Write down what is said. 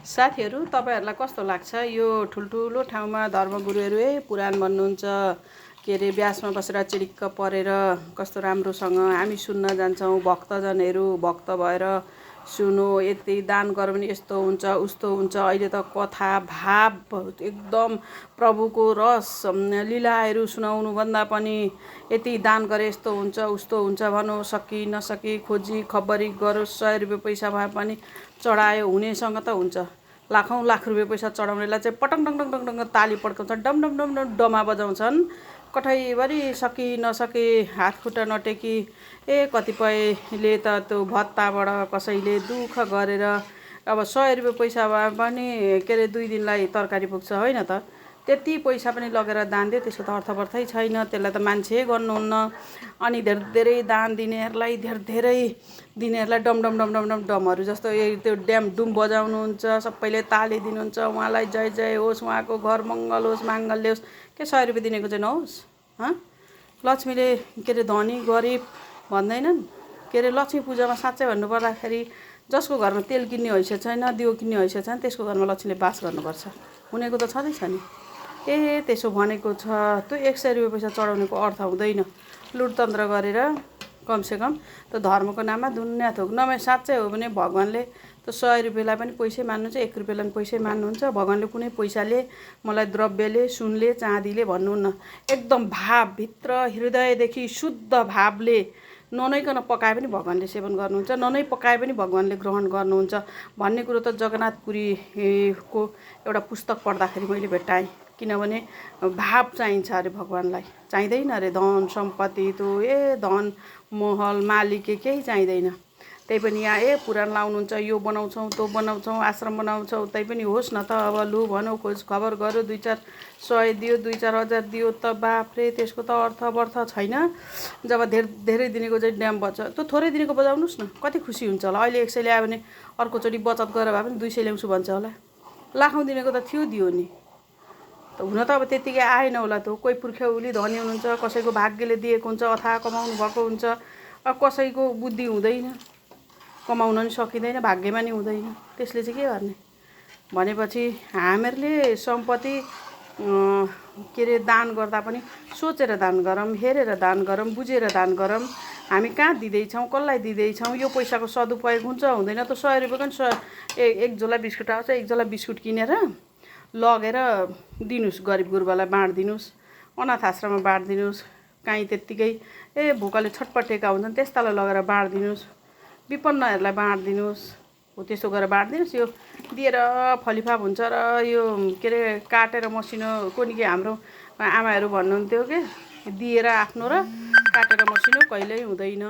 साथीहरू तपाईहरुलाई कस्तो लाग्छ यो ठुलठुलो ठाउँमा धर्मगुरुहरू पुराण भन्नुहुन्छ के रे व्यासमा बसेर चिडिक्क परेर कस्तो राम्रोसँग हामी सुन्न जान्छौं भक्तजनहरू भक्त भएर सुनो यति दान गर्यो भने यस्तो हुन्छ उस्तो हुन्छ अहिले त कथा भाव एकदम प्रभुको रस लीलाहरू सुनाउनु भन्दा पनि यति दान गरे यस्तो हुन्छ उस्तो हुन्छ भनो सकी नसकी खोजी खबरी गरो 100 रुपैयाँ पैसा भए पनि चढायो हुनेसँग त हुन्छ लाखौं लाख रुपैयाँ पैसा चढाउनेलाई चाहिँ पटङ टङ टङ टङ ताली पड्काउँछन् डम डम डम डम डमा बजाउँछन् कठैभरि सकी नसकी हात खुट्टा नटेकी कतिपयले त त्यो भत्ताबाट कसैले दुःख गरेर अब 100 रुपैयाँ पैसा भए पनि के रे 2 दिनलाई तरकारी पुग्छ हैन त त्यति पैसा पनि लगेर दान दिए त्यसको त अर्थवर्थै छैन त्यसलाई त मान्छे गर्नुहुन्न अनि धेरै दान दिनेहरूलाई धेरै दिनेहरूलाई डम डम डम डम डम डमहरू जस्तो त्यो ड्याम डुम बजाउनुहुन्छ सबैले ताली दिनुहुन्छ उहाँलाई जय जय होस् उहाँको घर मङ्गल होस् माङ्गल्य होस् के 100 रुपैयाँ दिनेको चाहिँ नहोस् ह लक्ष्मीले के रे धनी गरिब भन्दैनन् के रे लक्ष्मी पूजामा साच्चै भन्नु पर्दाखेरि जसको घरमा तेल किन्ने हैसियत छैन दियो किन्ने हैसियत छैन त्यसको घरमा लक्ष्मीले बास गर्नुपर्छ हुनेको त छँदैछ नि त्यसो भनेको छ त्यो 100 रुपैयाँ पैसा चढाउनेको अर्थ हुँदैन लुटतन्त्र गरेर कमसेकम त धर्मको नाममा दुनिया थोक नभए साच्चै हो भने भगवानले त 100 रुपैयाँलाई पनि पैसै मान्नुहुन्छ 1 रुपैयाँलाई पनि पैसै मान्नुहुन्छ भगवानले कुनै पैसाले मलाई द्रव्यले सुनले चाँदीले भन्नुहुन्न एकदम भाव भित्र हृदयदेखि शुद्ध भावले ननैकन पकाए पनि भगवानले सेवन गर्नुहुन्छ ननै पकाए पनि भगवानले ग्रहण गर्नुहुन्छ भन्ने कुरो त जगन्नाथपुरीको एउटा पुस्तक पढ्दाखेरि मैले भेटाएँ किनभने भाव चाहिन्छ अरे भगवानलाई चाहिँदैन अरे धन सम्पत्ति त्यो धन महल मालिक केही चाहिँदैन त्यही पनि यहाँ पुराण लाउनुहुन्छ यो बनाउँछौं त्यो बनाउँछौं आश्रम बनाउँछौं त्यही पनि होस् न त अब लु भनौ खोज खबर गर्यो 2-4 100 दियो 2-4 हजार दियो त बाफरे त्यसको त अर्थवर्थ छैन जब धेरै दिनेको चाहिँ ड्याम बच्छ त्यो थोरै दिनेको बजाउनुस् न कति खुसी हुन्छ होला अहिले 100 ल्यायो भने अर्को चोटी बचत गरेर भए पनि 200 ल्याउँछु भन्छ होला लाखौं दिनेको त थियो दियो नि त हुन त अब त्यतिकै आएन होला त कोही पुर्ख्यौली धनी हुनुहुन्छ कसैको भाग्यले दिएको हुन्छ अथाह कमाउनु भएको हुन्छ अब कसैको बुद्धि हुँदैन कमाउन नि सकिदैन भाग्यमा नि हुँदैन त्यसले चाहिँ के गर्ने भनेपछि हामीहरूले सम्पत्ति के रे दान गर्दा पनि सोचेर दान गरौँ हेरेर दान गरौँ बुझेर दान गरौँ हामी कहाँ दिदै छौं कसलाई दिदै छौं यो पैसाको सदुपयोग हुन्छ हुँदैन त 100 रुपैयाँ पनि एक झोला बिस्कुट आउँछ एक झोला बिस्कुट किनेर लगेर दिनुस् गरिब गुरुबालाई बाँड्दिनुस् अनाथ आश्रममा बाँड्दिनुस् काहीँ त्यतिकै भोकले छटपटेका हुन्छन् त्यस्तालाई लगेर बाँड्दिनुस् विपन्नहरूलाई बाँड्दिनुस् हो त्यसो गरेर बाँड्दिनुस् यो दिएर फलिफाप हुन्छ र यो के रे काटेर मसिनो कोनी के हाम्रो आमाहरू भन्नुहुन्थ्यो के दिएर आफ्नो र काटेर मसिनो कहिल्यै हुँदैन।